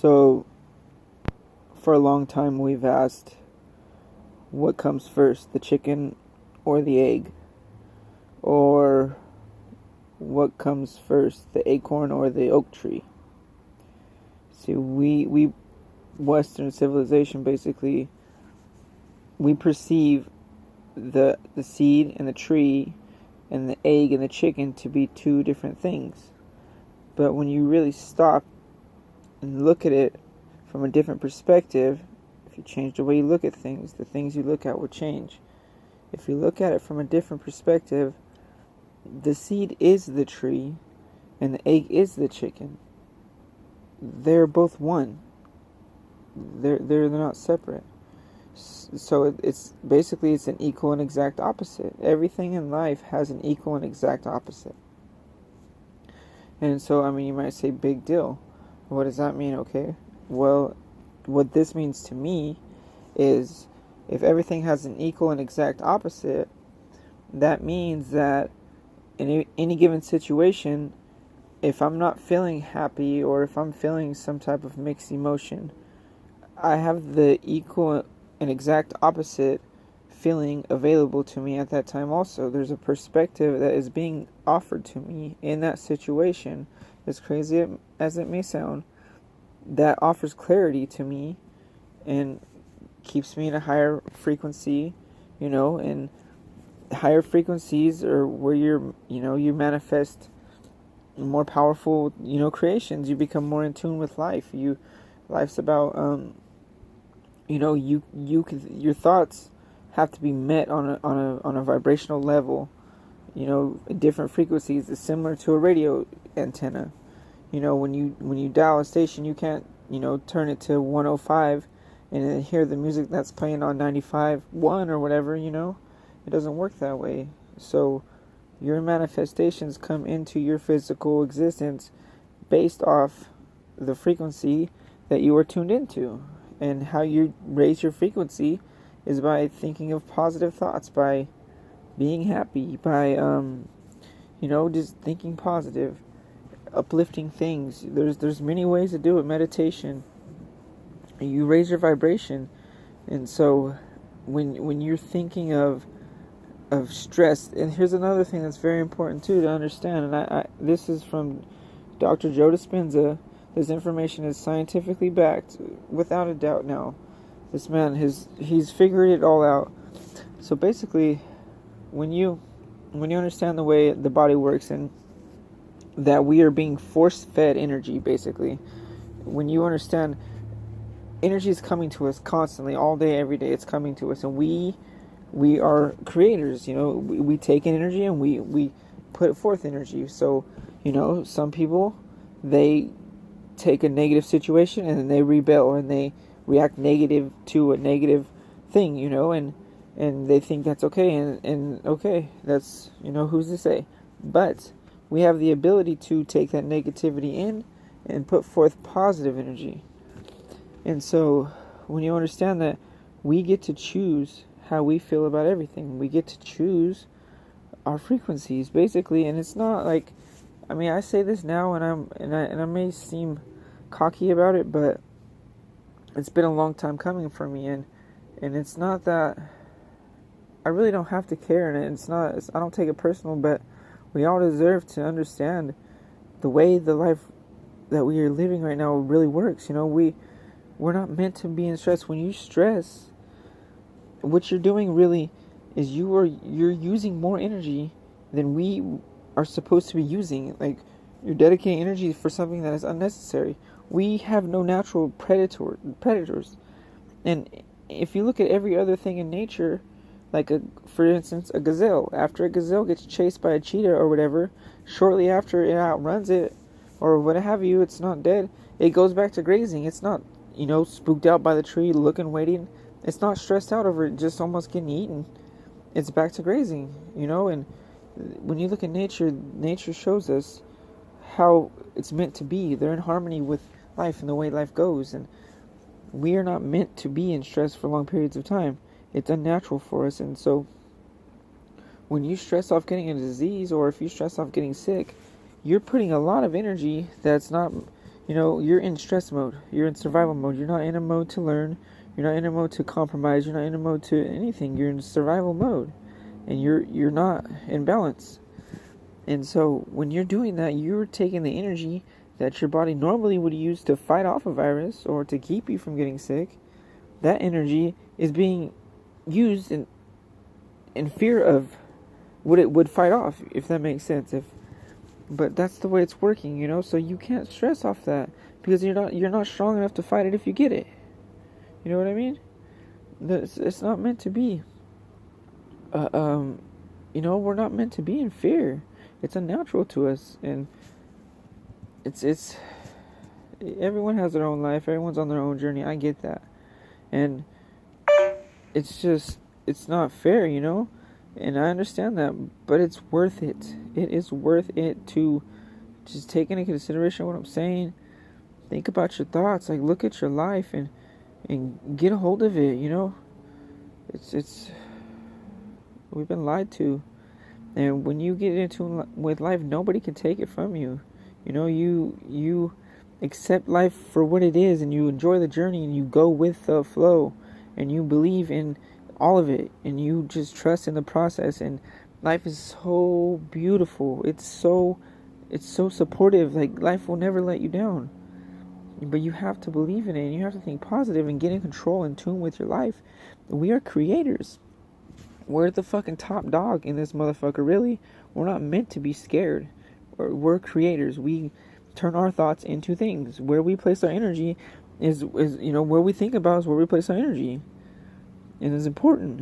So, for a long time, we've asked what comes first, the chicken or the egg? Or what comes first, the acorn or the oak tree? See, we Western civilization basically, we perceive the seed and the tree and the egg and the chicken to be two different things. But when you really stop and look at it from a different perspective, if you change the way you look at things, the things you look at will change. If you look at it from a different perspective, the seed is the tree and the egg is the chicken. They're both one. They're not separate. So it's basically it's an equal and exact opposite. Everything in life has an equal and exact opposite. And so, I mean, you might say, big deal. What does that mean? Okay. Well, what this means to me is if everything has an equal and exact opposite, that means that in any given situation, if I'm not feeling happy or if I'm feeling some type of mixed emotion, I have the equal and exact opposite feeling available to me at that time also. There's a perspective that is being offered to me in that situation, as crazy as it may sound, that offers clarity to me and keeps me in a higher frequency, and higher frequencies are where you manifest more powerful, creations. You become more in tune with life. Life's about, your thoughts have to be met on a vibrational level, different frequencies. It's similar to a radio antenna. When you dial a station, you can't, turn it to 105 and then hear the music that's playing on 95.1 or whatever, It doesn't work that way. So your manifestations come into your physical existence based off the frequency that you are tuned into. And how you raise your frequency is by thinking of positive thoughts, by being happy, by just thinking positive, uplifting things. There's many ways to do it. Meditation. You raise your vibration. And so when you're thinking of stress, and here's another thing that's very important too to understand, and I this is from Dr. Joe Dispenza. This information is scientifically backed, without a doubt now. This man, he's figured it all out. So basically, when you understand the way the body works and that we are being force-fed energy, basically, when you understand energy is coming to us constantly, all day, every day, it's coming to us, and we are creators, we take in energy and we put forth energy. So, some people, they take a negative situation and then they rebel and they react negative to a negative thing, and they think that's okay, and okay, that's, who's to say? But we have the ability to take that negativity in and put forth positive energy. And so when you understand that we get to choose how we feel about everything, we get to choose our frequencies, basically. And it's not like, I say this now, and I may seem cocky about it, but it's been a long time coming for me, and it's not that I really don't have to care, and I don't take it personal, but we all deserve to understand the way the life that we are living right now really works. We're not meant to be in stress. When you stress, what you're doing really is you're using more energy than we are supposed to be using. Like, you're dedicating energy for something that is unnecessary. We have no natural predators. And if you look at every other thing in nature, like for instance, a gazelle. After a gazelle gets chased by a cheetah or whatever, shortly after it outruns it, or what have you, it's not dead. It goes back to grazing. It's not, spooked out by the tree, looking, waiting. It's not stressed out over it just almost getting eaten. It's back to grazing, and when you look at nature, nature shows us how it's meant to be. They're in harmony with life and the way life goes, and we are not meant to be in stress for long periods of time. It's unnatural for us. And so when you stress off getting a disease, or if you stress off getting sick, you're putting a lot of energy that's not, You know, you're in stress mode. You're in survival mode. You're not in a mode to learn. You're not in a mode to compromise. You're not in a mode to anything. You're in survival mode, and you're not in balance. And so when you're doing that, you're taking the energy that your body normally would use to fight off a virus or to keep you from getting sick. That energy is being used in fear of what it would fight off, if that makes sense. But that's the way it's working, you know. So you can't stress off that because you're not strong enough to fight it if you get it. You know what I mean? It's not meant to be. You know, we're not meant to be in fear. It's unnatural to us, and it's everyone has their own life. Everyone's on their own journey. I get that, and it's not fair, you know. And I understand that, but it's worth it. It is worth it to just take into consideration what I'm saying. Think about your thoughts. Like, look at your life and get a hold of it, you know. It's we've been lied to. And when you get into with life, nobody can take it from you. You know, you accept life for what it is, and you enjoy the journey, and you go with the flow, and you believe in all of it, and you just trust in the process. And life is so beautiful. It's so supportive. Like, life will never let you down. But you have to believe in it, and you have to think positive and get in control and tune with your life. We are creators. We're the fucking top dog in this motherfucker, really. We're not meant to be scared. We're creators. We turn our thoughts into things. Where we place our energy is you know, where we think about is where we place our energy. And it's important.